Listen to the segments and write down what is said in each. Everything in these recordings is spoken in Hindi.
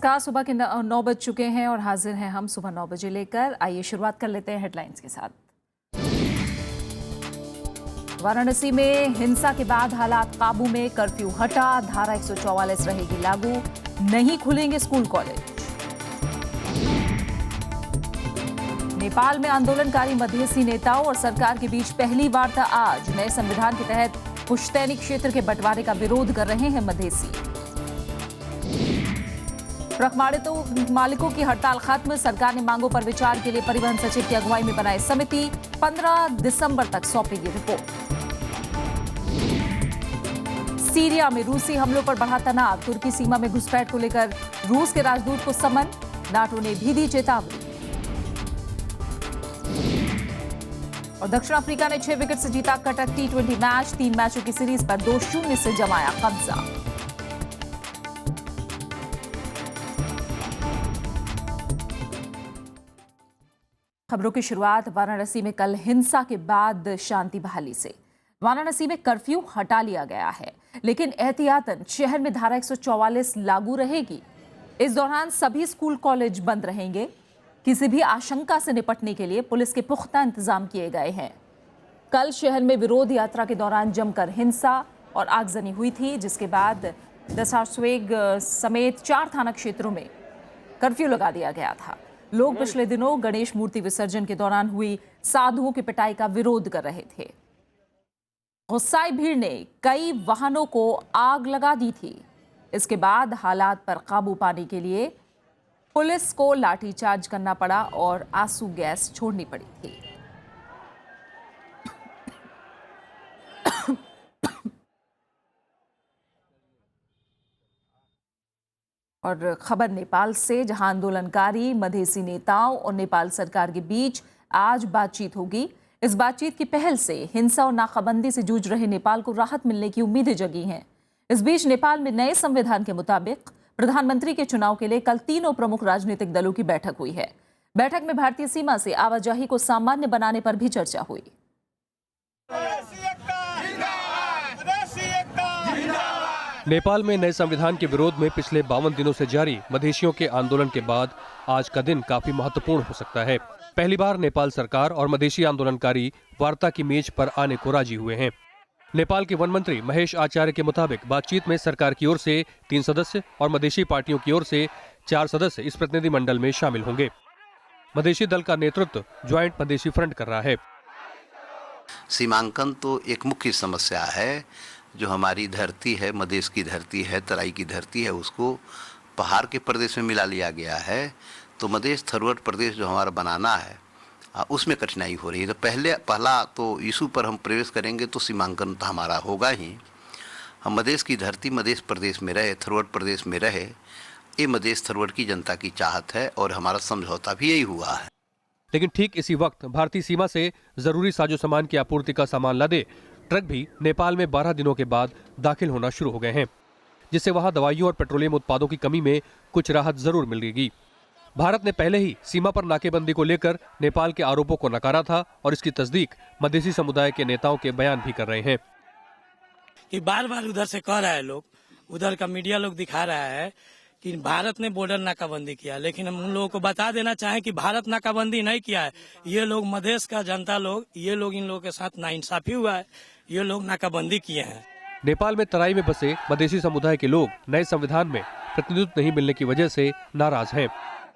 नमस्कार। सुबह के 9 बज चुके हैं और हाजिर हैं हम सुबह 9 बजे लेकर। आइए शुरुआत कर लेते हैं हेडलाइंस के साथ। वाराणसी में हिंसा के बाद हालात काबू में, कर्फ्यू हटा, धारा 144 रहेगी लागू, नहीं खुलेंगे स्कूल कॉलेज। नेपाल में आंदोलनकारी मधेसी नेताओं और सरकार के बीच पहली वार्ता आज। नए संविधान के तहत पुश्तैनी क्षेत्र के बंटवारे का विरोध कर रहे हैं मधेसी। ट्रक मालिकों की हड़ताल खत्म, सरकार ने मांगों पर विचार के लिए परिवहन सचिव की अगुवाई में बनाई समिति, 15 दिसंबर तक सौंपेगी रिपोर्ट। सीरिया में रूसी हमलों पर बढ़ा तनाव, तुर्की सीमा में घुसपैठ को लेकर रूस के राजदूत को समन, नाटो ने भी दी चेतावनी। और दक्षिण अफ्रीका ने 6 विकेट से जीता कटक T20 मैच, 3 मैचों की सीरीज पर 2-0 से जमाया कब्जा। खबरों की शुरुआत वाराणसी में कल हिंसा के बाद शांति बहाली से। वाराणसी में कर्फ्यू हटा लिया गया है, लेकिन एहतियातन शहर में धारा 144 लागू रहेगी। इस दौरान सभी स्कूल कॉलेज बंद रहेंगे। किसी भी आशंका से निपटने के लिए पुलिस के पुख्ता इंतजाम किए गए हैं। कल शहर में विरोध यात्रा के दौरान जमकर हिंसा और आगजनी हुई थी, जिसके बाद दशाश्वेग समेत 4 थाना क्षेत्रों में कर्फ्यू लगा दिया गया था। लोग पिछले दिनों गणेश मूर्ति विसर्जन के दौरान हुई साधुओं की पिटाई का विरोध कर रहे थे। गुस्साई भीड़ ने कई वाहनों को आग लगा दी थी। इसके बाद हालात पर काबू पाने के लिए पुलिस को लाठीचार्ज करना पड़ा और आंसू गैस छोड़नी पड़ी थी। और खबर नेपाल से, जहां आंदोलनकारी मधेसी नेताओं और नेपाल सरकार के बीच आज बातचीत होगी। इस बातचीत की पहल से हिंसा और नाकाबंदी से जूझ रहे नेपाल को राहत मिलने की उम्मीदें जगी हैं। इस बीच नेपाल में नए संविधान के मुताबिक प्रधानमंत्री के चुनाव के लिए कल तीनों प्रमुख राजनीतिक दलों की बैठक हुई है। बैठक में भारतीय सीमा से आवाजाही को सामान्य बनाने पर भी चर्चा हुई। नेपाल में नए संविधान के विरोध में पिछले 52 दिनों से जारी मधेशियों के आंदोलन के बाद आज का दिन काफी महत्वपूर्ण हो सकता है। पहली बार नेपाल सरकार और मधेसी आंदोलनकारी वार्ता की मेज पर आने को राजी हुए हैं। नेपाल के वन मंत्री महेश आचार्य के मुताबिक बातचीत में सरकार की ओर से 3 सदस्य और मधेसी पार्टियों की ओर से 4 सदस्य इस प्रतिनिधिमंडल में शामिल होंगे। मधेसी दल का नेतृत्व ज्वाइंट मधेसी फ्रंट कर रहा है। सीमांकन तो एक मुख्य समस्या है। जो हमारी धरती है, मधेश की धरती है, तराई की धरती है, उसको पहाड़ के प्रदेश में मिला लिया गया है। तो मधेश थरवट प्रदेश जो हमारा बनाना है उसमें कठिनाई हो रही है। तो पहला तो इशू पर हम प्रवेश करेंगे तो सीमांकन तो हमारा होगा ही। हम मधेश की धरती मधेश प्रदेश में रहे, थरवट प्रदेश में रहे, ये मधेश थरवट की जनता की चाहत है और हमारा समझौता भी यही हुआ है। लेकिन ठीक इसी वक्त भारतीय सीमा से जरूरी साजो सामान की आपूर्ति का सामान लादे ट्रक भी नेपाल में 12 दिनों के बाद दाखिल होना शुरू हो गए हैं, जिससे वहां दवाइयों और पेट्रोलियम उत्पादों की कमी में कुछ राहत जरूर मिलेगी। भारत ने पहले ही सीमा पर नाकेबंदी को लेकर नेपाल के आरोपों को नकारा था और इसकी तस्दीक मधेसी समुदाय के नेताओं के बयान भी कर रहे हैं कि बार बार उधर से कह रहा है लोग, उधर का मीडिया लोग दिखा रहा है कि भारत ने बॉर्डर नाकाबंदी किया, लेकिन हम उन लोगों को बता देना चाहें कि भारत नाकाबंदी नहीं किया है। ये लोग मधेश का जनता लोग, ये लोग इन लोगों के साथ नाइंसाफी हुआ है, ये लोग नाकाबंदी किए हैं। नेपाल में तराई में बसे मधेसी समुदाय के लोग नए संविधान में प्रतिनिधित्व नहीं मिलने की वजह से नाराज हैं।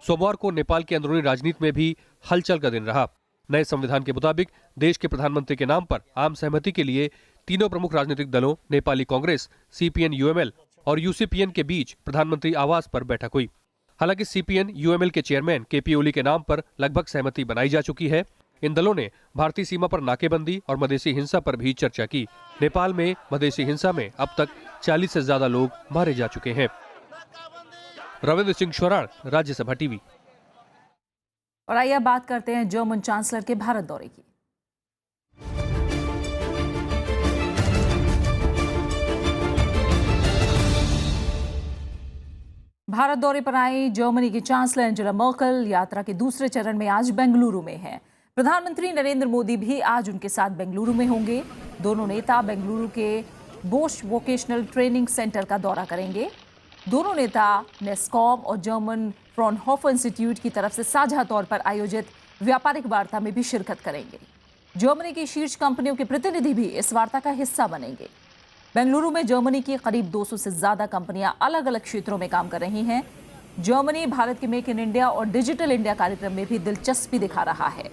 सोमवार को नेपाल की अंदरूनी राजनीति में भी हलचल का दिन रहा। नए संविधान के मुताबिक देश के प्रधानमंत्री के नाम पर आम सहमति के लिए तीनों प्रमुख राजनीतिक दलों नेपाली कांग्रेस, CPN UML और UCPN के बीच प्रधानमंत्री आवास पर बैठक हुई। हालांकि CPN UML के चेयरमैन KP ओली के नाम पर लगभग सहमति बनाई जा चुकी है। इन दलों ने भारतीय सीमा पर नाकेबंदी और मधेसी हिंसा पर भी चर्चा की। नेपाल में मधेसी हिंसा में अब तक 40 से ज्यादा लोग मारे जा चुके हैं। रविंद्र सिंह शोराण, राज्यसभा टीवी। और आइए बात करते हैं जर्मन चांसलर के भारत दौरे की। भारत दौरे पर आई जर्मनी की चांसलर एंजेला मर्केल यात्रा के दूसरे चरण में आज बेंगलुरु में हैं। प्रधानमंत्री नरेंद्र मोदी भी आज उनके साथ बेंगलुरु में होंगे। दोनों नेता बेंगलुरु के बोश वोकेशनल ट्रेनिंग सेंटर का दौरा करेंगे। दोनों नेता नेस्कॉम और जर्मन फ्रॉनहोफर इंस्टीट्यूट की तरफ से साझा तौर पर आयोजित व्यापारिक वार्ता में भी शिरकत करेंगे। जर्मनी की शीर्ष कंपनियों के प्रतिनिधि भी इस वार्ता का हिस्सा बनेंगे। बेंगलुरु में जर्मनी की करीब 200 से ज्यादा कंपनियां अलग अलग क्षेत्रों में काम कर रही हैं। जर्मनी भारत के मेक इन इंडिया और डिजिटल इंडिया कार्यक्रम में भी दिलचस्पी दिखा रहा है।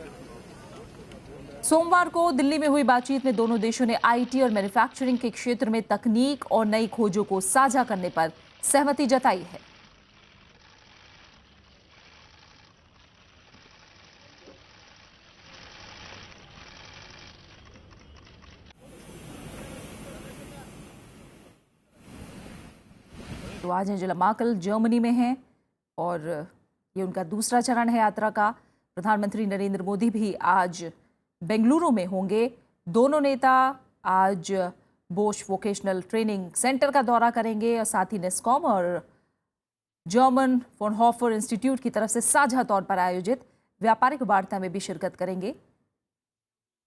सोमवार को दिल्ली में हुई बातचीत में दोनों देशों ने आईटी और मैन्युफैक्चरिंग के क्षेत्र में तकनीक और नई खोजों को साझा करने पर सहमति जताई है। तो आज एंजेला मर्केल जर्मनी में हैं और ये उनका दूसरा चरण है यात्रा का। प्रधानमंत्री नरेंद्र मोदी भी आज बेंगलुरु में होंगे। दोनों नेता आज बोश वोकेशनल ट्रेनिंग सेंटर का दौरा करेंगे और साथ ही नेस्कॉम और जर्मन फ्रॉनहोफर इंस्टीट्यूट की तरफ से साझा तौर पर आयोजित व्यापारिक वार्ता में भी शिरकत करेंगे।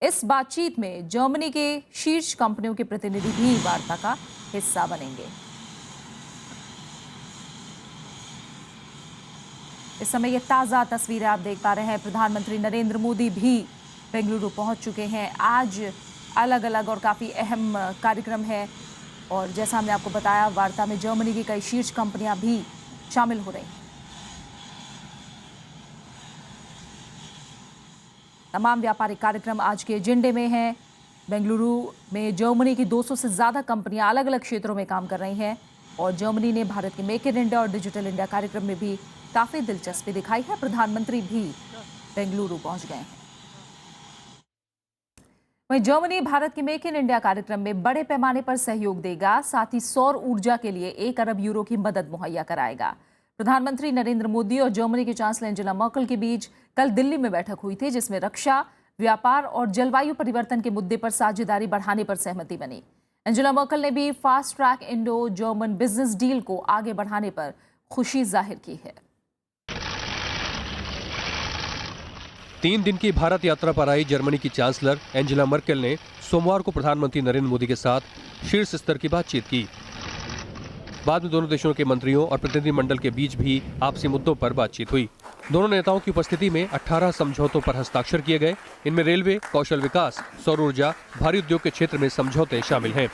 इस बातचीत में जर्मनी के शीर्ष कंपनियों के प्रतिनिधि भी वार्ता का हिस्सा बनेंगे। इस समय ये ताज़ा तस्वीरें आप देख पा रहे हैं। प्रधानमंत्री नरेंद्र मोदी भी बेंगलुरु पहुंच चुके हैं। आज अलग अलग और काफ़ी अहम कार्यक्रम है और जैसा हमने आपको बताया, वार्ता में जर्मनी की कई शीर्ष कंपनियां भी शामिल हो रही हैं। तमाम व्यापारिक कार्यक्रम आज के एजेंडे में हैं। बेंगलुरु में जर्मनी की 200 से ज़्यादा कंपनियां अलग अलग क्षेत्रों में काम कर रही हैं और जर्मनी ने भारत के मेक इन इंडिया और डिजिटल इंडिया कार्यक्रम में भी काफ़ी दिलचस्पी दिखाई है। प्रधानमंत्री भी बेंगलुरु पहुंच गए हैं। वहीं जर्मनी भारत के मेक इन इंडिया कार्यक्रम में बड़े पैमाने पर सहयोग देगा, साथ ही सौर ऊर्जा के लिए 1 अरब यूरो की मदद मुहैया कराएगा। प्रधानमंत्री नरेंद्र मोदी और जर्मनी की चांसलर एंजेला मर्केल के बीच कल दिल्ली में बैठक हुई थी, जिसमें रक्षा, व्यापार और जलवायु परिवर्तन के मुद्दे पर साझेदारी बढ़ाने पर सहमति बनी। एंजेला मर्केल ने भी fast track Indo German business deal को आगे बढ़ाने पर खुशी जाहिर की है। 3 दिन की भारत यात्रा पर आई जर्मनी की चांसलर एंजेला मर्केल ने सोमवार को प्रधानमंत्री नरेंद्र मोदी के साथ शीर्ष स्तर की बातचीत की। बाद में दोनों देशों के मंत्रियों और प्रतिनिधिमंडल के बीच भी आपसी मुद्दों पर बातचीत हुई। दोनों नेताओं की उपस्थिति में 18 समझौतों पर हस्ताक्षर किए गए। इनमें रेलवे, कौशल विकास, सौर ऊर्जा, भारी उद्योग के क्षेत्र में समझौते शामिल हैं।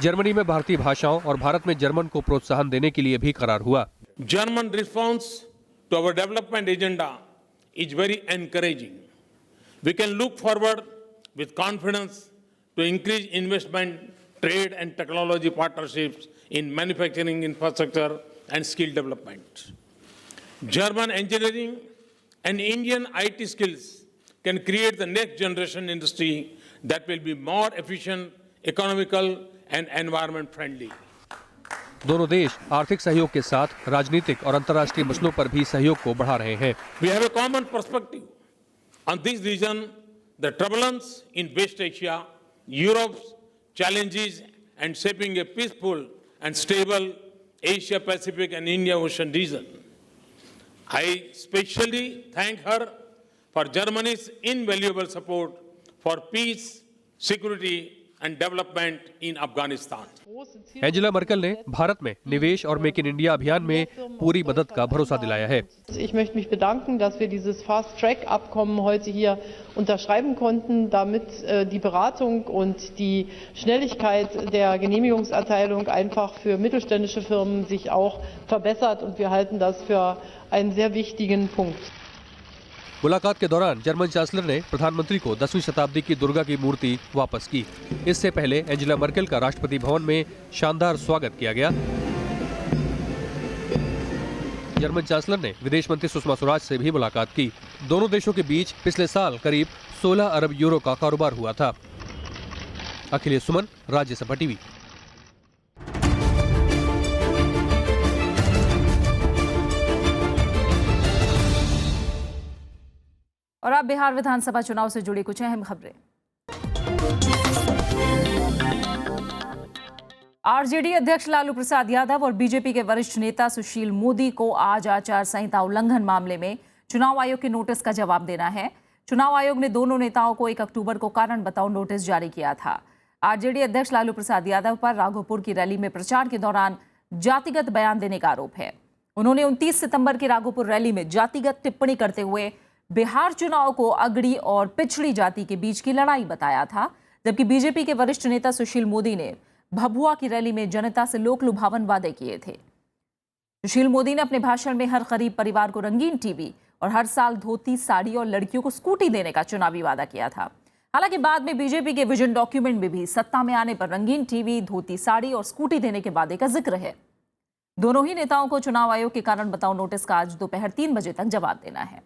जर्मनी में भारतीय भाषाओं और भारत में जर्मन को प्रोत्साहन देने के लिए भी करार हुआ। German response to our development agenda is very encouraging. We can look forward with confidence to increase investment, trade and technology partnerships in manufacturing infrastructure and skill development. German engineering and Indian IT skills can create the next generation industry that will be more efficient, economical and environment friendly. दोनों देश आर्थिक सहयोग के साथ राजनीतिक और अंतर्राष्ट्रीय मसलों पर भी सहयोग को बढ़ा रहे हैं। We have a common perspective on this region, the turbulence in West Asia, Europe's challenges and shaping a peaceful and stable Asia Pacific and India Ocean region. I especially thank her for Germany's invaluable support for peace, security and development in Afghanistan. Angela Merkel ने भारत में निवेश और मेक इन इंडिया अभियान में पूरी मदद का भरोसा दिलाया है। Ich möchte mich bedanken, dass wir dieses Fast-Track-Abkommen heute hier unterschreiben konnten, damit die Beratung und die Schnelligkeit der Genehmigungserteilung einfach für mittelständische Firmen sich auch verbessert und wir halten das für einen sehr wichtigen Punkt. मुलाकात के दौरान जर्मन चांसलर ने प्रधानमंत्री को 10वीं शताब्दी की दुर्गा की मूर्ति वापस की। इससे पहले एंजेला मर्केल का राष्ट्रपति भवन में शानदार स्वागत किया गया। जर्मन चांसलर ने विदेश मंत्री सुषमा स्वराज से भी मुलाकात की। दोनों देशों के बीच पिछले साल करीब 16 अरब यूरो का कारोबार हुआ था। अखिलेश सुमन, राज्यसभा टीवी। और अब बिहार विधानसभा चुनाव से जुड़ी कुछ अहम खबरें। आरजेडी अध्यक्ष लालू प्रसाद यादव और बीजेपी के वरिष्ठ नेता सुशील मोदी को आज आचार संहिता उल्लंघन मामले में चुनाव आयोग के नोटिस का जवाब देना है। चुनाव आयोग ने दोनों नेताओं को 1 अक्टूबर को कारण बताओ नोटिस जारी किया था। आरजेडी अध्यक्ष लालू प्रसाद यादव पर राघोपुर की रैली में प्रचार के दौरान जातिगत बयान देने का आरोप है। उन्होंने 29 सितंबर की राघोपुर रैली में जातिगत टिप्पणी करते हुए बिहार चुनाव को अगड़ी और पिछड़ी जाति के बीच की लड़ाई बताया था, जबकि बीजेपी के वरिष्ठ नेता सुशील मोदी ने भभुआ की रैली में जनता से लोक लुभावन वादे किए थे। सुशील मोदी ने अपने भाषण में हर गरीब परिवार को रंगीन टीवी और हर साल धोती, साड़ी और लड़कियों को स्कूटी देने का चुनावी वादा किया था। हालांकि बाद में बीजेपी के विजन डॉक्यूमेंट में भी सत्ता में आने पर रंगीन टीवी, धोती, साड़ी और स्कूटी देने के वादे का जिक्र है। दोनों ही नेताओं को चुनाव आयोग के कारण बताओ नोटिस का आज दोपहर 3 बजे तक जवाब देना है।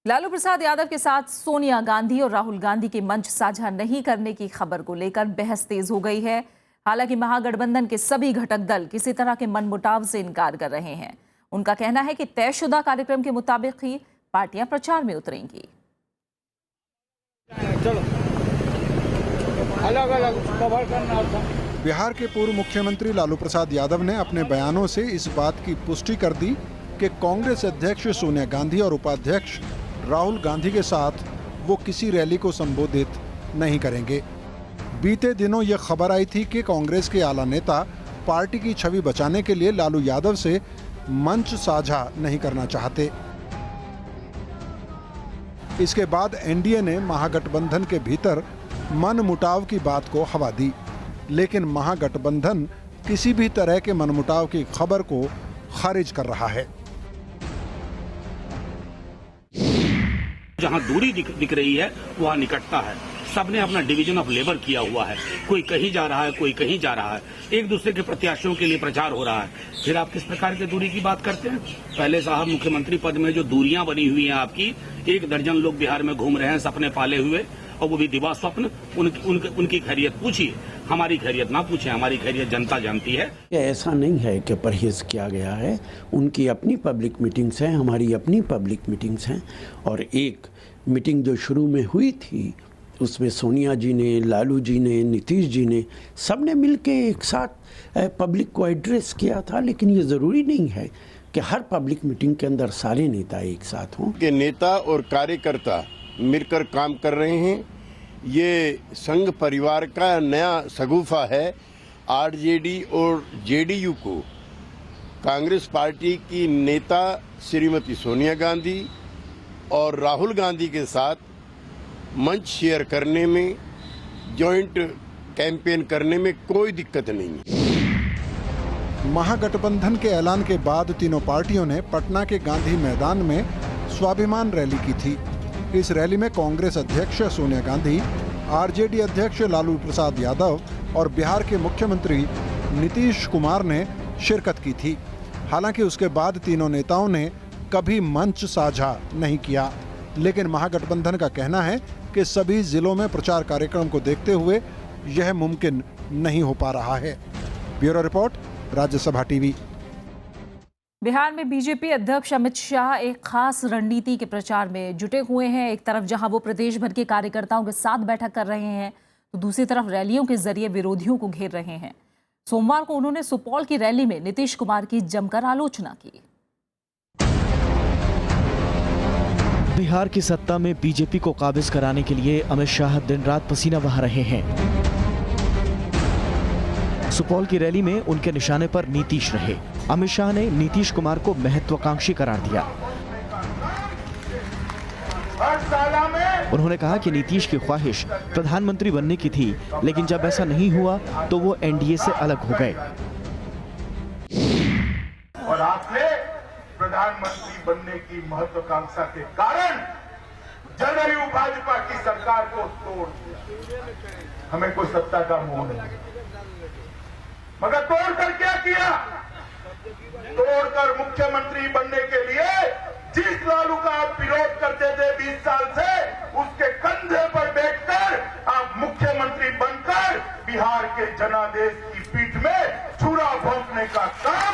लालू प्रसाद यादव के साथ सोनिया गांधी और राहुल गांधी के मंच साझा नहीं करने की खबर को लेकर बहस तेज हो गई है। हालांकि महागठबंधन के सभी घटक दल किसी तरह के मनमुटाव से इनकार कर रहे हैं। उनका कहना है कि तयशुदा कार्यक्रम के मुताबिक ही पार्टियां प्रचार में उतरेंगी। बिहार के पूर्व मुख्यमंत्री लालू प्रसाद यादव ने अपने बयानों से इस बात की पुष्टि कर दी कि कांग्रेस अध्यक्ष सोनिया गांधी और उपाध्यक्ष राहुल गांधी के साथ वो किसी रैली को संबोधित नहीं करेंगे। बीते दिनों ये खबर आई थी कि कांग्रेस के आला नेता पार्टी की छवि बचाने के लिए लालू यादव से मंच साझा नहीं करना चाहते। इसके बाद एनडीए ने महागठबंधन के भीतर मनमुटाव की बात को हवा दी, लेकिन महागठबंधन किसी भी तरह के मनमुटाव की खबर को खारिज कर रहा है। जहां दूरी दिख रही है वहां निकटता है। सबने अपना डिवीजन ऑफ लेबर किया हुआ है, कोई कहीं जा रहा है, कोई कहीं जा रहा है, एक दूसरे के प्रत्याशियों के लिए प्रचार हो रहा है। फिर आप किस प्रकार की दूरी की बात करते हैं? पहले साहब मुख्यमंत्री पद में जो दूरियां बनी हुई हैं आपकी, 1 दर्जन लोग बिहार में घूम रहे हैं सपने पाले हुए, और वो भी दिवा स्वप्न। उनकी खैरियत पूछिए, हमारी खैरियत ना पूछे, हमारी खैरियत जनता जानती है। ऐसा नहीं है कि परहेज किया गया है। उनकी अपनी पब्लिक मीटिंग्स हैं, हमारी अपनी पब्लिक मीटिंग्स हैं। और एक मीटिंग जो शुरू में हुई थी उसमें सोनिया जी ने, लालू जी ने, नीतीश जी ने सबने मिलके एक साथ पब्लिक को एड्रेस किया था। लेकिन ये ज़रूरी नहीं है कि हर पब्लिक मीटिंग के अंदर सारे नेता एक साथ हों। कि नेता और कार्यकर्ता मिलकर काम कर रहे हैं, ये संघ परिवार का नया शगुफा है। आरजेडी और जेडीयू को कांग्रेस पार्टी की नेता श्रीमती सोनिया गांधी और राहुल गांधी के साथ मंच शेयर करने में, जॉइंट कैंपेन करने में कोई दिक्कत नहीं है। महागठबंधन के ऐलान के बाद तीनों पार्टियों ने पटना के गांधी मैदान में स्वाभिमान रैली की थी। इस रैली में कांग्रेस अध्यक्ष सोनिया गांधी, आरजेडी अध्यक्ष लालू प्रसाद यादव और बिहार के मुख्यमंत्री नीतीश कुमार ने शिरकत की थी। हालांकि उसके बाद तीनों नेताओं ने कभी मंच साझा नहीं किया, लेकिन महागठबंधन का कहना है कि सभी जिलों में प्रचार कार्यक्रम को देखते हुए यह मुमकिन नहीं हो पा रहा है। Bureau report, Rajya Sabha TV. Bihar में बीजेपी अध्यक्ष अमित शाह एक खास रणनीति के प्रचार में जुटे हुए हैं। एक तरफ जहां वो प्रदेश भर के कार्यकर्ताओं के साथ बैठक कर रहे हैं, तो दूसरी तरफ रैलियों के जरिए विरोधियों को घेर रहे हैं। सोमवार को उन्होंने सुपौल की रैली में नीतीश कुमार की जमकर आलोचना की। बिहार की सत्ता में बीजेपी को काबिज कराने के लिए अमित शाह दिन रात पसीना बहा रहे हैं। सुपौल की रैली में उनके निशाने पर नीतीश रहे। अमित शाह ने नीतीश कुमार को महत्वाकांक्षी करार दिया। उन्होंने कहा कि नीतीश की ख्वाहिश प्रधानमंत्री बनने की थी, लेकिन जब ऐसा नहीं हुआ तो वो एनडीए से अलग हो गए। और आपने प्रधानमंत्री बनने की महत्वाकांक्षा के कारण जदयू भाजपा की सरकार को तोड़ दिया। हमें कोई सत्ता का मोह नहीं, मगर तोड़कर क्या किया? तोड़कर मुख्यमंत्री बनने के लिए जिस लालू का आप विरोध करते थे 20 साल से, उसके कंधे पर बैठकर आप मुख्यमंत्री बनकर बिहार के जनादेश की पीठ में छुरा भोंकने का काम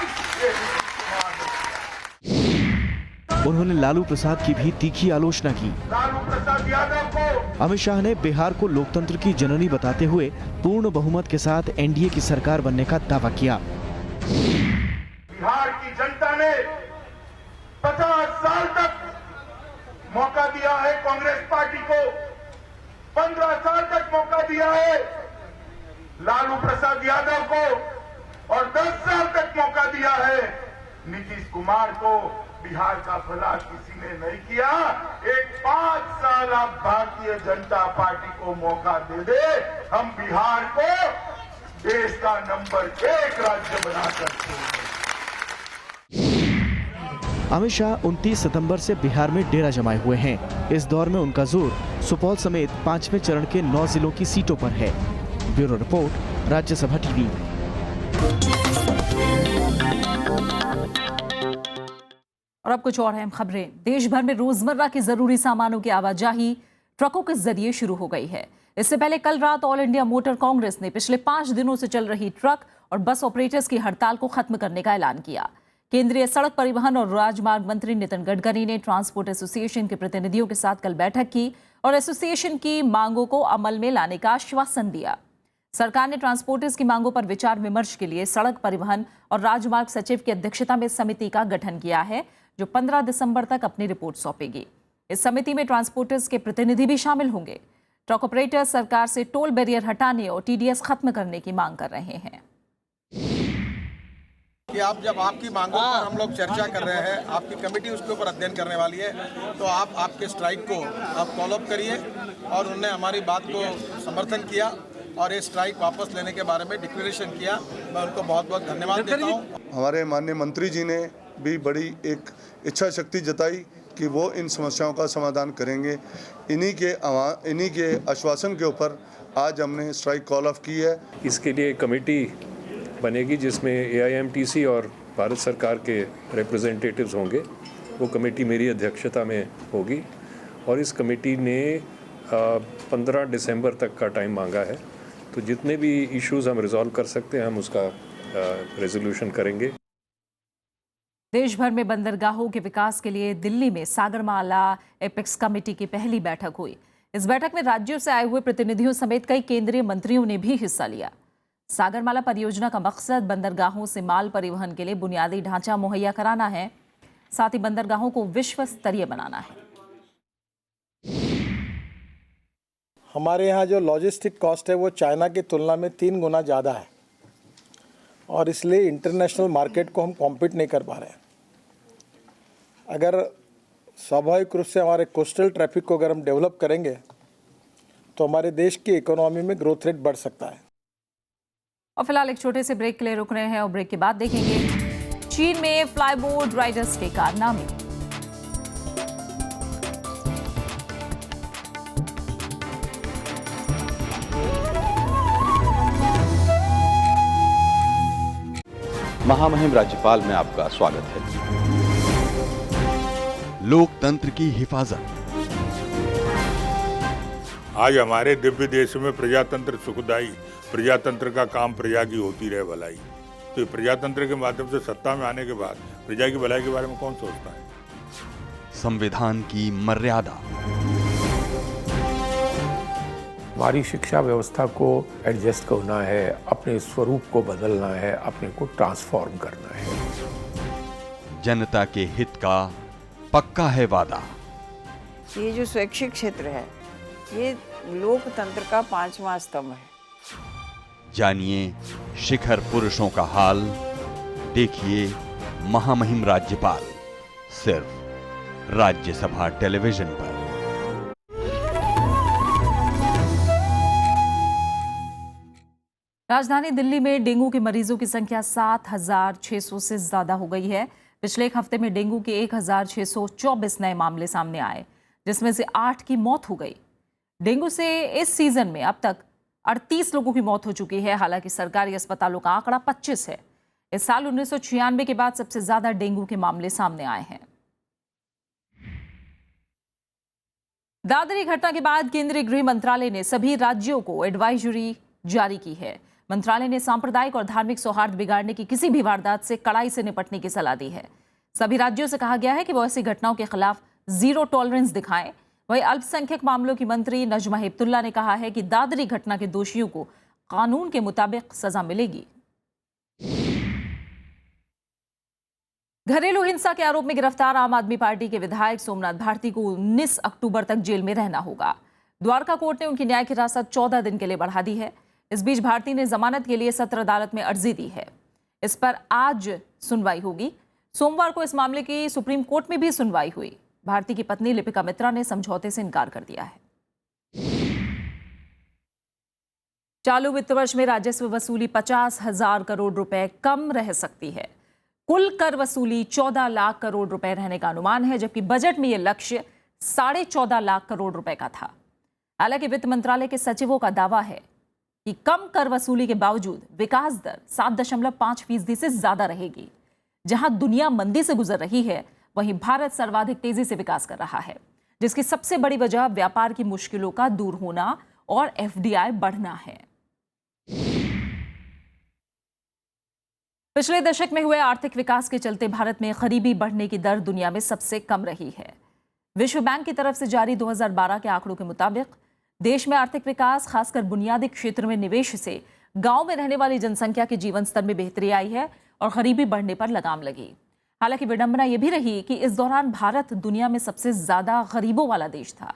उन्होंने लालू प्रसाद की भी तीखी आलोचना की। लालू प्रसाद यादव को अमित शाह ने बिहार को लोकतंत्र की जननी बताते हुए पूर्ण बहुमत के साथ एनडीए की सरकार बनने का दावा किया। बिहार की जनता ने 50 साल तक मौका दिया है कांग्रेस पार्टी को, 15 साल तक मौका दिया है, लालू प्रसाद यादव को और 10 साल तक मौका दिया है। नीतीश कुमार को बिहार का भला किसी ने नहीं किया। एक 5 साल आप भारतीय जनता पार्टी को मौका दे दे, हम बिहार को देश का नंबर 1 राज्य बना सकते हैं। अमित शाह 29 सितंबर से बिहार में डेरा जमाए हुए हैं। इस दौर में उनका जोर सुपौल समेत 5वें चरण के 9 जिलों की सीटों पर है। Bureau report, Rajya Sabha TV. और अब कुछ और अहम खबरें। देश भर में रोजमर्रा की जरूरी सामानों की आवाजाही ट्रकों के जरिए शुरू हो गई है। इससे पहले कल रात ऑल इंडिया मोटर कांग्रेस ने पिछले 5 दिनों से चल रही ट्रक और बस ऑपरेटर्स की हड़ताल को खत्म करने का ऐलान किया। केंद्रीय सड़क परिवहन और राजमार्ग मंत्री नितिन गडकरी ने ट्रांसपोर्ट एसोसिएशन के प्रतिनिधियों के साथ कल बैठक की और एसोसिएशन की मांगों को अमल में लाने का आश्वासन दिया। सरकार ने ट्रांसपोर्टर्स की मांगों पर विचार विमर्श के लिए सड़क परिवहन और राजमार्ग सचिव की अध्यक्षता में समिति का गठन किया है, जो 15 दिसंबर तक अपनी रिपोर्ट सौंपेगी। इस समिति में ट्रांसपोर्टर्स के प्रतिनिधि भी शामिल होंगे। ट्रक ऑपरेटर्स सरकार से टोल बैरियर हटाने और टीडीएस खत्म करने की मांग कर रहे हैं। कि आप जब आपकी मांगों पर हम लोग चर्चा कर रहे हैं, आपकी कमेटी उसके ऊपर अध्ययन करने वाली है, तो आप आपके स्ट्राइक को आप फॉलो अप करिए। और उन्होंने हमारी बात को समर्थन किया और ये स्ट्राइक वापस लेने के बारे में डिक्लेरेशन किया। मैं उनको बहुत बहुत धन्यवाद देता हूँ। हमारे माननीय मंत्री जी ने भी बड़ी एक इच्छा शक्ति जताई कि वो इन समस्याओं का समाधान करेंगे। इन्हीं के आश्वासन के ऊपर आज हमने स्ट्राइक कॉल ऑफ की है। इसके लिए कमेटी बनेगी जिसमें AIMTC और भारत सरकार के रिप्रेजेंटेटिव्स होंगे। वो कमेटी मेरी अध्यक्षता में होगी और इस कमेटी ने 15 दिसंबर तक का टाइम मांगा है। तो जितने भी इश्यूज हम रिजॉल्व कर सकते हैं हम उसका रेजोल्यूशन करेंगे। देश भर में बंदरगाहों के विकास के लिए दिल्ली में सागरमाला एपेक्स कमेटी की पहली बैठक हुई। इस बैठक में राज्यों से आए हुए प्रतिनिधियों समेत कई केंद्रीय मंत्रियों ने भी हिस्सा लिया। सागरमाला परियोजना का मकसद बंदरगाहों से माल परिवहन के लिए बुनियादी ढांचा मुहैया कराना है, साथ ही बंदरगाहों को विश्व स्तरीय बनाना है। हमारे यहाँ जो लॉजिस्टिक कॉस्ट है वो चाइना की तुलना में 3 गुना ज़्यादा है और इसलिए इंटरनेशनल मार्केट को हम कॉम्पीट नहीं कर पा रहे हैं। अगर स्वाभाविक रूप से हमारे कोस्टल ट्रैफिक को अगर हम डेवलप करेंगे तो हमारे देश की इकोनॉमी में ग्रोथ रेट बढ़ सकता है। और फिलहाल एक छोटे से ब्रेक के लिए रुक रहे हैं और ब्रेक के बाद देखेंगे चीन में फ्लाईबोर्ड राइडर्स के कारनामे। महामहिम राज्यपाल में आपका स्वागत है। लोकतंत्र की हिफाजत। आज हमारे दिव्य देश में प्रजातंत्र सुखदाई, प्रजातंत्र का काम प्रजा की होती रहे भलाई। तो प्रजातंत्र के माध्यम से सत्ता में आने के बाद प्रजा की भलाई के बारे में कौन सोचता है? संविधान की मर्यादा। हमारी शिक्षा व्यवस्था को एडजस्ट करना है, अपने स्वरूप को बदलना है, अपने को ट्रांसफॉर्म करना है। जनता के हित का पक्का है वादा। ये जो शैक्षिक क्षेत्र है ये लोकतंत्र का 5वां स्तंभ है। जानिए शिखर पुरुषों का हाल, देखिए महामहिम राज्यपाल, सिर्फ राज्यसभा टेलीविजन पर। राजधानी दिल्ली में डेंगू के मरीजों की संख्या 7,600 से ज्यादा हो गई है। पिछले एक हफ्ते में डेंगू के 1,624 नए मामले सामने आए, जिसमें से 8 की मौत हो गई। डेंगू से इस सीजन में अब तक 38 लोगों की मौत हो चुकी है। हालांकि सरकारी अस्पतालों का आंकड़ा 25 है। इस साल 1996 के बाद सबसे ज्यादा डेंगू के मामले सामने आए हैं। दादरी घटना के बाद केंद्रीय गृह मंत्रालय ने सभी राज्यों को एडवाइजरी जारी की है। मंत्रालय ने सांप्रदायिक और धार्मिक सौहार्द बिगाड़ने की किसी भी वारदात से कड़ाई से निपटने की सलाह दी है। सभी राज्यों से कहा गया है कि वो ऐसी घटनाओं के खिलाफ जीरो टॉलरेंस दिखाएं। वहीं अल्पसंख्यक मामलों की मंत्री नजमा हेपतुल्ला ने कहा है कि दादरी घटना के दोषियों को कानून के मुताबिक सजा मिलेगी। घरेलू हिंसा के आरोप में गिरफ्तार आम आदमी पार्टी के विधायक सोमनाथ भारती को 19 अक्टूबर तक जेल में रहना होगा। द्वारका कोर्ट ने उनकी न्यायिक हिरासत 14 दिन के लिए बढ़ा दी है। इस बीच भारती ने जमानत के लिए सत्र अदालत में अर्जी दी है। इस पर आज सुनवाई होगी। सोमवार को इस मामले की सुप्रीम कोर्ट में भी सुनवाई हुई। भारती की पत्नी लिपिका मित्रा ने समझौते से इनकार कर दिया है। चालू वित्त वर्ष में राजस्व वसूली 50,000 करोड़ रुपए कम रह सकती है। कुल कर वसूली 14 लाख करोड़ रुपए रहने का अनुमान है, जबकि बजट में यह लक्ष्य 14.5 लाख करोड़ रुपए का था। हालांकि वित्त मंत्रालय के सचिवों का दावा है कि कम कर वसूली के बावजूद विकास दर 7.5% से ज्यादा रहेगी। जहां दुनिया मंदी से गुजर रही है, वहीं भारत सर्वाधिक तेजी से विकास कर रहा है, जिसकी सबसे बड़ी वजह व्यापार की मुश्किलों का दूर होना और एफडीआई बढ़ना है। पिछले दशक में हुए आर्थिक विकास के चलते भारत में गरीबी बढ़ने की दर दुनिया में सबसे कम रही है। विश्व बैंक की तरफ से जारी 2012 के आंकड़ों के मुताबिक देश में आर्थिक विकास, खासकर बुनियादी क्षेत्र में निवेश से गांव में रहने वाली जनसंख्या के जीवन स्तर में बेहतरी आई है और गरीबी बढ़ने पर लगाम लगी। हालांकि विडंबना यह भी रही कि इस दौरान भारत दुनिया में सबसे ज्यादा गरीबों वाला देश था।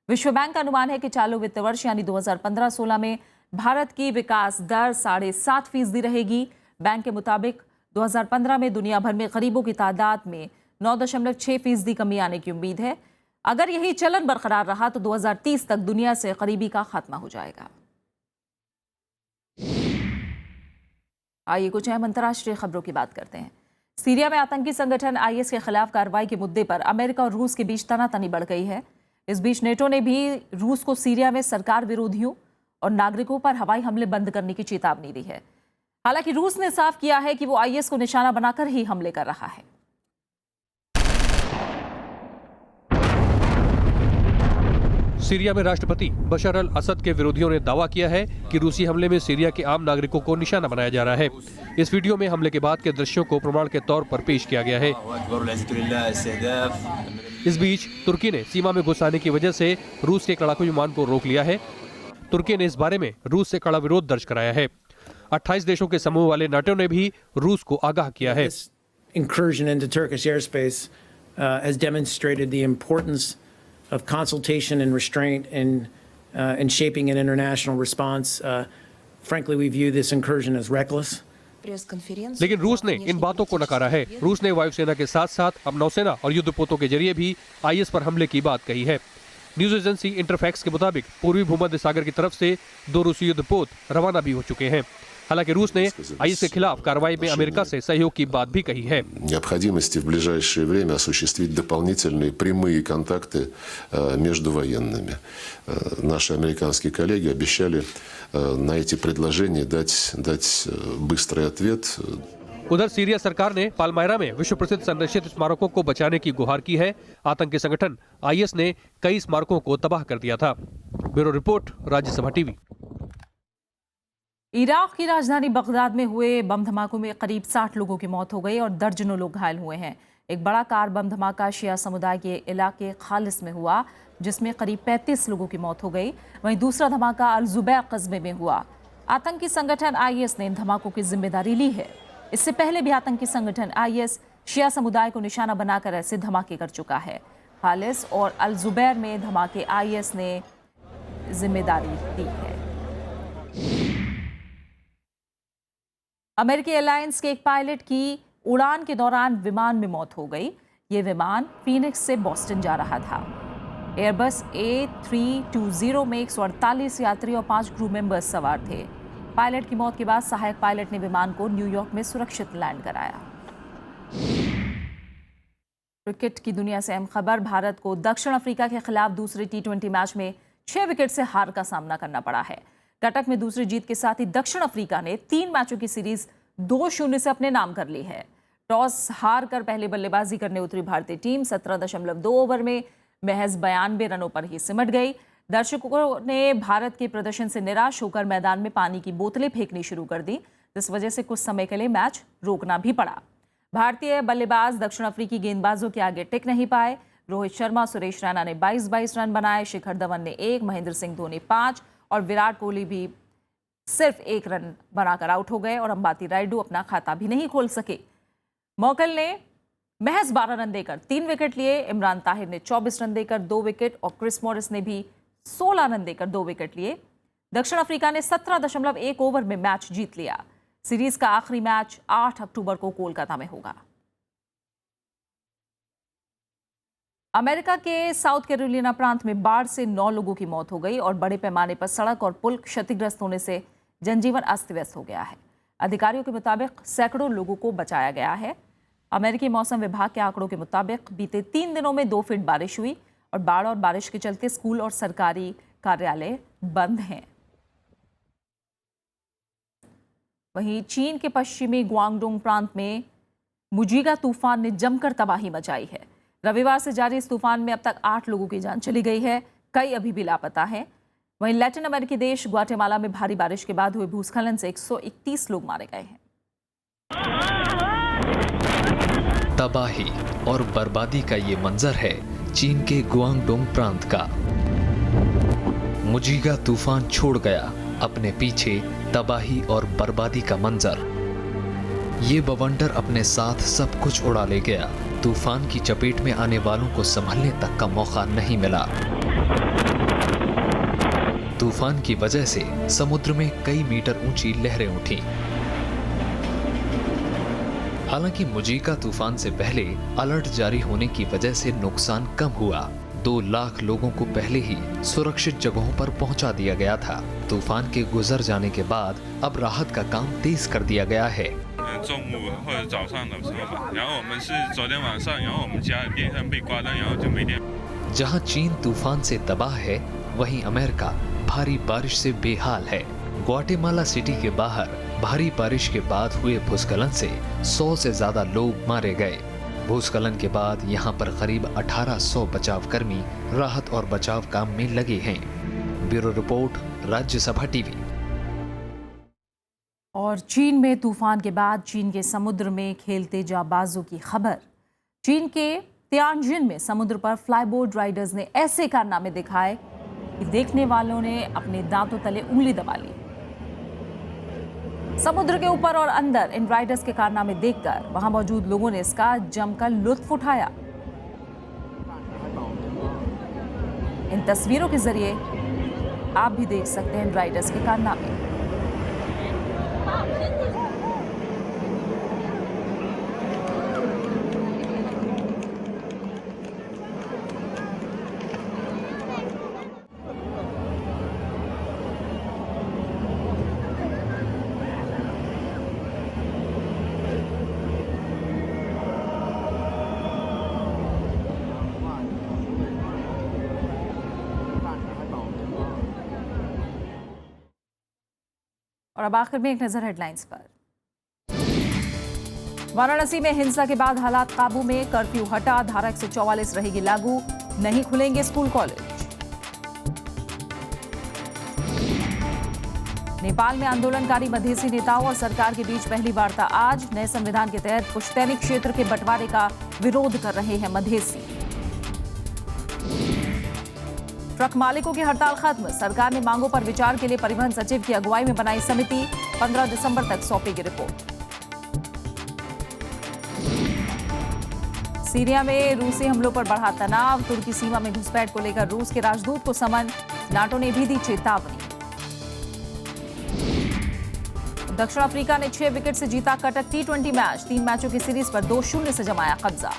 विश्व बैंक का अनुमान है कि चालू वित्त वर्ष यानी 2015-16 में भारत की विकास दर 7.5% रहेगी। बैंक के मुताबिक 2015 में दुनिया भर में गरीबों की तादाद में 9.6% कमी आने की उम्मीद है। अगर यही चलन बरकरार रहा तो 2030 तक दुनिया से गरीबी का खात्मा हो जाएगा। आइए कुछ अहम अंतर्राष्ट्रीय खबरों की बात करते हैं। सीरिया में आतंकी संगठन आईएस के खिलाफ कार्रवाई के मुद्दे पर अमेरिका और रूस के बीच तनातनी बढ़ गई है। इस बीच नेटो ने भी रूस को सीरिया में सरकार विरोधियों और नागरिकों पर हवाई हमले बंद करने की चेतावनी दी है। हालांकि रूस ने साफ किया है कि वो आईएस को निशाना बनाकर ही हमले कर रहा है। सीरिया में राष्ट्रपति बशर अल असद के विरोधियों ने दावा किया है कि रूसी हमले में सीरिया के आम नागरिकों को निशाना बनाया जा रहा है। इस वीडियो में हमले के बाद के दृश्यों को प्रमाण के तौर पर पेश किया गया है। इस बीच तुर्की ने सीमा में घुस आने की वजह से रूस के लड़ाकू विमान को रोक लिया है। तुर्की ने इस बारे में रूस से कड़ा विरोध दर्ज कराया है। 28 देशों के समूह वाले नाटो ने भी रूस को आगाह किया है। Incursion into Turkish airspace has demonstrated the importance of consultation and restraint in shaping an international response. Frankly, we view this incursion as reckless. लेकिन रूस ने इन बातों को नकारा है। रूस ने वायुसेना के साथ साथ अब नौसेना और युद्धपोतों के जरिए भी आईएस पर हमले की बात कही है। न्यूज एजेंसी इंटरफैक्स के मुताबिक पूर्वी भूमध्य सागर की तरफ से 2 रूसी युद्धपोत रवाना भी हो चुके हैं। हालांकि रूस ने आईएस के खिलाफ कार्रवाई में अमेरिका से सहयोग की बात भी कही है। Необходимости в ближайшее время осуществить дополнительные прямые контакты между военными. Наши американские коллеги обещали на эти предложения дать быстрый ответ. उधर सीरिया सरकार ने पालमायरा में विश्व प्रसिद्ध संरक्षित स्मारकों को बचाने की गुहार की है। आतंकी संगठन आईएस ने कई स्मारकों को तबाह कर दिया था। Bureau report, Rajya Sabha TV. Iraq की राजधानी बगदाद में हुए बम धमाकों में करीब 60 लोगों की मौत हो गई और दर्जनों लोग घायल हुए हैं। एक बड़ा कार बम धमाका शिया समुदाय के इलाके खालिस में हुआ, जिसमें करीब 35 लोगों की मौत हो गई। वहीं दूसरा धमाका अल जुबैर कस्बे में हुआ। आतंकी संगठन आईएस ने इन धमाकों की जिम्मेदारी ली है। इससे पहले भी आतंकी संगठन आईएस शिया समुदाय को निशाना बनाकर ऐसे धमाके कर चुका है। खालिस और अल जुबैर में धमाके आईएस ने जिम्मेदारी दी है। अमेरिकी एयरलाइंस के एक पायलट की उड़ान के दौरान विमान में मौत हो गई। ये विमान फीनिक्स से बॉस्टन जा रहा था। एयरबस A320 में 148 यात्री और 5 क्रू मेंबर्स सवार थे। पायलट की मौत के बाद सहायक पायलट ने विमान को न्यूयॉर्क में सुरक्षित लैंड कराया। क्रिकेट की दुनिया से अहम खबर, भारत को दक्षिण अफ्रीका के खिलाफ दूसरे T20 मैच में 6 विकेट से हार का सामना करना पड़ा है। कटक में दूसरी जीत के साथ ही दक्षिण अफ्रीका ने 3 मैचों की सीरीज 2-0 से अपने नाम कर ली है। टॉस हार कर पहले बल्लेबाजी करने उतरी भारतीय टीम 17.2 ओवर में महज 92 रनों पर ही सिमट गई। दर्शकों ने भारत के प्रदर्शन से निराश होकर मैदान में पानी की बोतलें फेंकनी शुरू कर दी, जिस वजह से कुछ समय के लिए मैच रोकना भी पड़ा। भारतीय बल्लेबाज दक्षिण अफ्रीकी गेंदबाजों के आगे टिक नहीं पाए। रोहित शर्मा, सुरेश रैना ने 22 रन बनाए, शिखर धवन ने 1, महेंद्र सिंह धोनी 5 और विराट कोहली भी सिर्फ 1 रन बनाकर आउट हो गए और अंबाती रायडू अपना खाता भी नहीं खोल सके। मौकल ने महज 12 रन देकर 3 विकेट लिए, इमरान ताहिर ने 24 रन देकर 2 विकेट और क्रिस मॉरिस ने भी 16 रन देकर 2 विकेट लिए। दक्षिण अफ्रीका ने 17.1 ओवर में मैच जीत लिया। सीरीज का आखिरी मैच 8 अक्टूबर को कोलकाता में होगा। अमेरिका के साउथ कैरोलिना प्रांत में बाढ़ से 9 लोगों की मौत हो गई और बड़े पैमाने पर सड़क और पुल क्षतिग्रस्त होने से जनजीवन अस्त व्यस्त हो गया है। अधिकारियों के मुताबिक सैकड़ों लोगों को बचाया गया है। अमेरिकी मौसम विभाग के आंकड़ों के मुताबिक बीते 3 दिनों में 2 फीट बारिश हुई और बाढ़ और बारिश के चलते स्कूल और सरकारी कार्यालय बंद हैं। वहीं चीन के पश्चिमी ग्वांगडोंग प्रांत में मुजीगा तूफान ने जमकर तबाही मचाई है। रविवार से जारी इस तूफान में अब तक 8 लोगों की जान चली गई है, कई अभी भी लापता हैं। वहीं लैटिन अमेरिकी देश ग्वाटेमाला में भारी बारिश के बाद हुए भूस्खलन से 131 लोग मारे गए हैं। तबाही और बर्बादी का ये मंजर है चीन के गुआंगडोंग प्रांत का। मुजीगा तूफान छोड़ गया अपने पीछे तबाही और बर्बादी का मंजर। ये बवंडर अपने साथ सब कुछ उड़ा ले गया। तूफान की चपेट में आने वालों को संभलने तक का मौका नहीं मिला। तूफान की वजह से समुद्र में कई मीटर ऊंची लहरें उठी। हालांकि मुजीगा तूफान से पहले अलर्ट जारी होने की वजह से नुकसान कम हुआ। 2 लाख लोगों को पहले ही सुरक्षित जगहों पर पहुंचा दिया गया था। तूफान के गुजर जाने के बाद अब राहत का काम तेज कर दिया गया है। जहां चीन तूफान से तबाह है, वहीं अमेरिका भारी बारिश से बेहाल है। ग्वाटेमाला सिटी के बाहर भारी बारिश के बाद हुए भूस्खलन से 100 से ज्यादा लोग मारे गए। भूस्खलन के बाद यहां पर करीब 1800 बचावकर्मी राहत और बचाव काम में लगे हैं। Bureau report, Rajya Sabha TV. और चीन में तूफान के बाद चीन के समुद्र में खेलते जाबाजों की खबर। चीन के तियानजिन में समुद्र पर फ्लाईबोर्ड राइडर्स ने ऐसे कारनामे दिखाए कि देखने वालों ने अपने दांतों तले उंगली दबा ली। समुद्र के ऊपर और अंदर इन राइडर्स के कारनामे देखकर वहां मौजूद लोगों ने इसका जमकर लुत्फ उठाया। इन तस्वीरों के जरिए आप भी देख सकते हैं इन राइडर्स के कारनामे। और अब आखिर में एक नजर हेडलाइंस पर। वाराणसी में हिंसा के बाद हालात काबू में, कर्फ्यू हटा, धारा 144 रहेगी लागू, नहीं खुलेंगे स्कूल कॉलेज। नेपाल में आंदोलनकारी मधेसी नेताओं और सरकार के बीच पहली वार्ता आज। नए संविधान के तहत पुश्तैनी क्षेत्र के बंटवारे का विरोध कर रहे हैं मधेसी। ट्रक मालिकों की हड़ताल खत्म, सरकार ने मांगों पर विचार के लिए परिवहन सचिव की अगुवाई में बनाई समिति, 15 दिसंबर तक सौंपेगी रिपोर्ट। सीरिया में रूसी हमलों पर बढ़ा तनाव, तुर्की सीमा में घुसपैठ को लेकर रूस के राजदूत को समन, नाटो ने भी दी चेतावनी। दक्षिण अफ्रीका ने 6 विकेट से जीता कटक T20 मैच, 3 मैचों की सीरीज पर 2-0 से जमाया कब्जा।